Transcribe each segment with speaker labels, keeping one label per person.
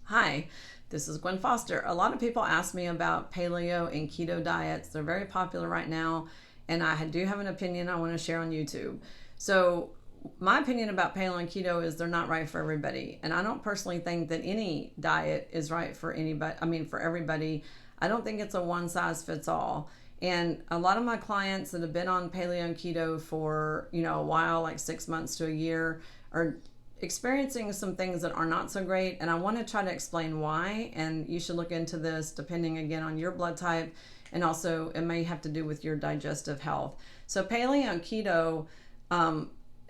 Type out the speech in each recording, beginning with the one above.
Speaker 1: Hi, this is Gwen Foster. A lot of people ask me about paleo and keto diets. They're very popular right now, and I do have an opinion I want to share on YouTube. So, my opinion about paleo and keto is they're not right for everybody. And I don't personally think that any diet is right for anybody, for everybody. I don't think it's a one size fits all. And a lot of my clients that have been on paleo and keto for, a while, like 6 months to a year, are experiencing some things that are not so great, and I want to try to explain why. And you should look into this depending again on your blood type, and also it may have to do with your digestive health. So paleo and keto,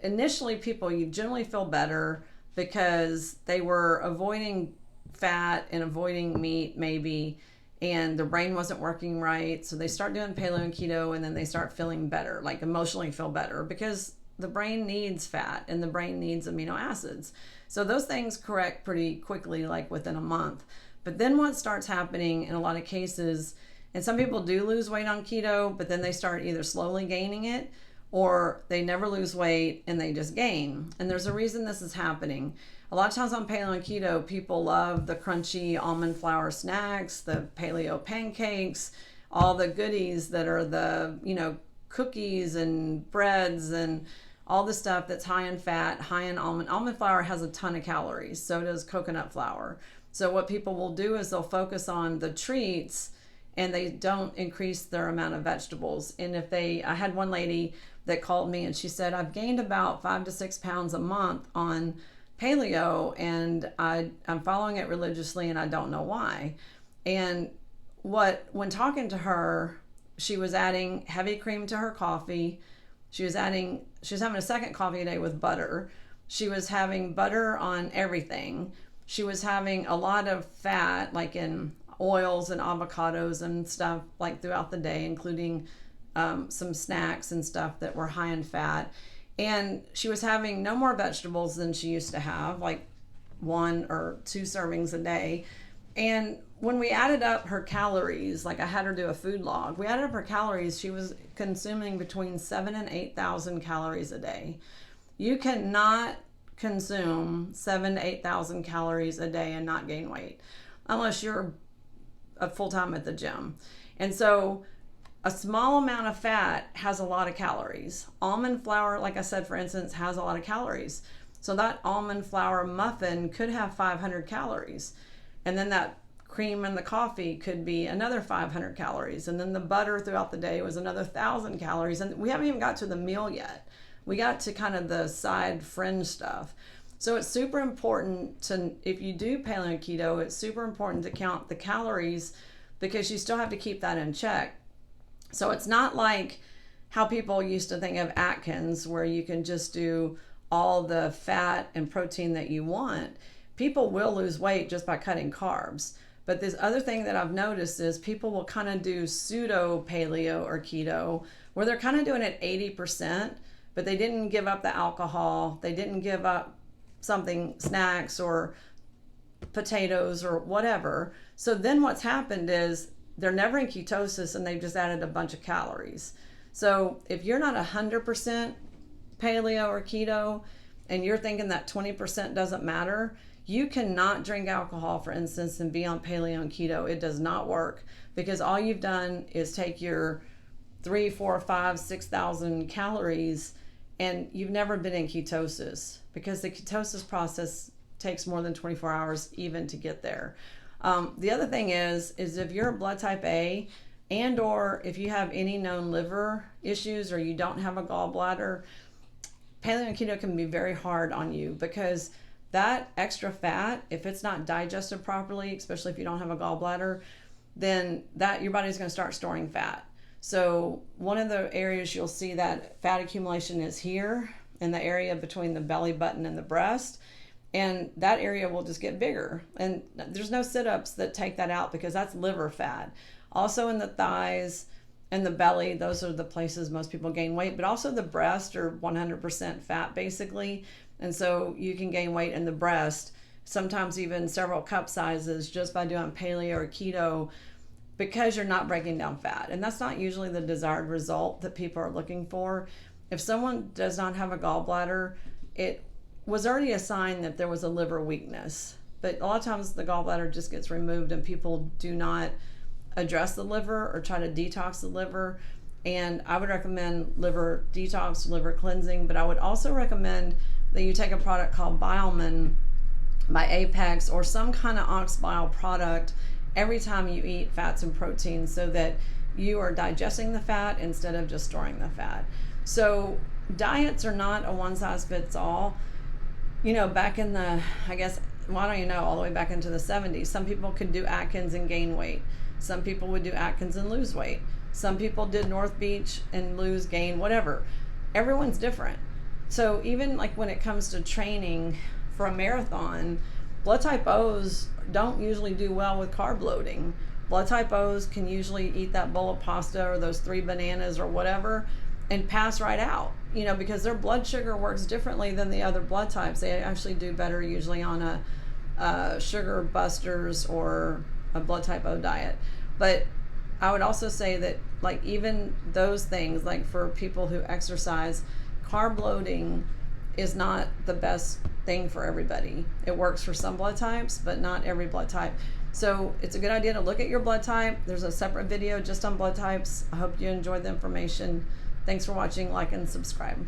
Speaker 1: initially people, you generally feel better because they were avoiding fat and avoiding meat maybe, and their brain wasn't working right, so they start doing paleo and keto, and then they start feeling better, like emotionally feel better, because the brain needs fat and the brain needs amino acids. So those things correct pretty quickly, like within a month. But then what starts happening in a lot of cases, and some people do lose weight on keto, but then they start either slowly gaining it or they never lose weight and they just gain. And there's a reason this is happening. A lot of times on paleo and keto, people love the crunchy almond flour snacks, the paleo pancakes, all the goodies that are the, cookies and breads and all the stuff that's high in fat, high in almond. Almond flour has a ton of calories, so does coconut flour. So what people will do is they'll focus on the treats and they don't increase their amount of vegetables. And I had one lady that called me and she said, I've gained about 5 to 6 pounds a month on paleo, and I'm following it religiously and I don't know why. And when talking to her, she was adding heavy cream to her coffee. She was having a second coffee a day with butter. She was having butter on everything. She was having a lot of fat, like in oils and avocados and stuff, like throughout the day, including some snacks and stuff that were high in fat. And she was having no more vegetables than she used to have, like 1 or 2 servings a day. And when we added up her calories, like I had her do a food log, we added up her calories. She was consuming between 7,000 and 8,000 calories a day. You cannot consume 7,000 to 8,000 calories a day and not gain weight unless you're a full-time at the gym. And so a small amount of fat has a lot of calories. Almond flour, like I said, for instance, has a lot of calories. So that almond flour muffin could have 500 calories. And then that cream in the coffee could be another 500 calories. And then the butter throughout the day was another 1,000 calories. And we haven't even got to the meal yet. We got to kind of the side fringe stuff. So it's super important to, if you do paleo keto, it's super important to count the calories because you still have to keep that in check. So it's not like how people used to think of Atkins, where you can just do all the fat and protein that you want. People will lose weight just by cutting carbs. But this other thing that I've noticed is people will kind of do pseudo paleo or keto, where they're kind of doing it 80%, but they didn't give up the alcohol. They didn't give up snacks or potatoes or whatever. So then what's happened is they're never in ketosis and they've just added a bunch of calories. So if you're not 100% paleo or keto and you're thinking that 20% doesn't matter, you cannot drink alcohol, for instance, and be on paleo and keto. It does not work because all you've done is take your 3, 4, 5, 6,000 calories and you've never been in ketosis because the ketosis process takes more than 24 hours even to get there. The other thing is if you're a blood type A and or if you have any known liver issues or you don't have a gallbladder, paleo and keto can be very hard on you because that extra fat, if it's not digested properly, especially if you don't have a gallbladder, then your body's going to start storing fat. So one of the areas you'll see that fat accumulation is here in the area between the belly button and the breast. And that area will just get bigger. And there's no sit-ups that take that out because that's liver fat. Also in the thighs and the belly, those are the places most people gain weight, but also the breast are 100% fat basically. And so you can gain weight in the breast, sometimes even several cup sizes just by doing paleo or keto because you're not breaking down fat. And that's not usually the desired result that people are looking for. If someone does not have a gallbladder, it was already a sign that there was a liver weakness. but a lot of times the gallbladder just gets removed and people do not address the liver or try to detox the liver. And I would recommend liver detox, liver cleansing, but I would also recommend that you take a product called Biomin by Apex or some kind of ox bile product every time you eat fats and proteins, so that you are digesting the fat instead of just storing the fat. So diets are not a one size fits all. You know, back in the, I guess, well, I don't even know, all the way back into the 70s, some people could do Atkins and gain weight. Some people would do Atkins and lose weight. Some people did North Beach and lose, gain, whatever. Everyone's different. So even like when it comes to training for a marathon, blood type O's don't usually do well with carb loading. Blood type O's can usually eat that bowl of pasta or those 3 bananas or whatever and pass right out, you know, because their blood sugar works differently than the other blood types. They actually do better usually on a sugar busters or a blood type O diet. But I would also say that, like, even those things, like for people who exercise, carb loading is not the best thing for everybody. It works for some blood types, but not every blood type. So it's a good idea to look at your blood type. There's a separate video just on blood types. I hope you enjoyed the information. Thanks for watching. Like and subscribe.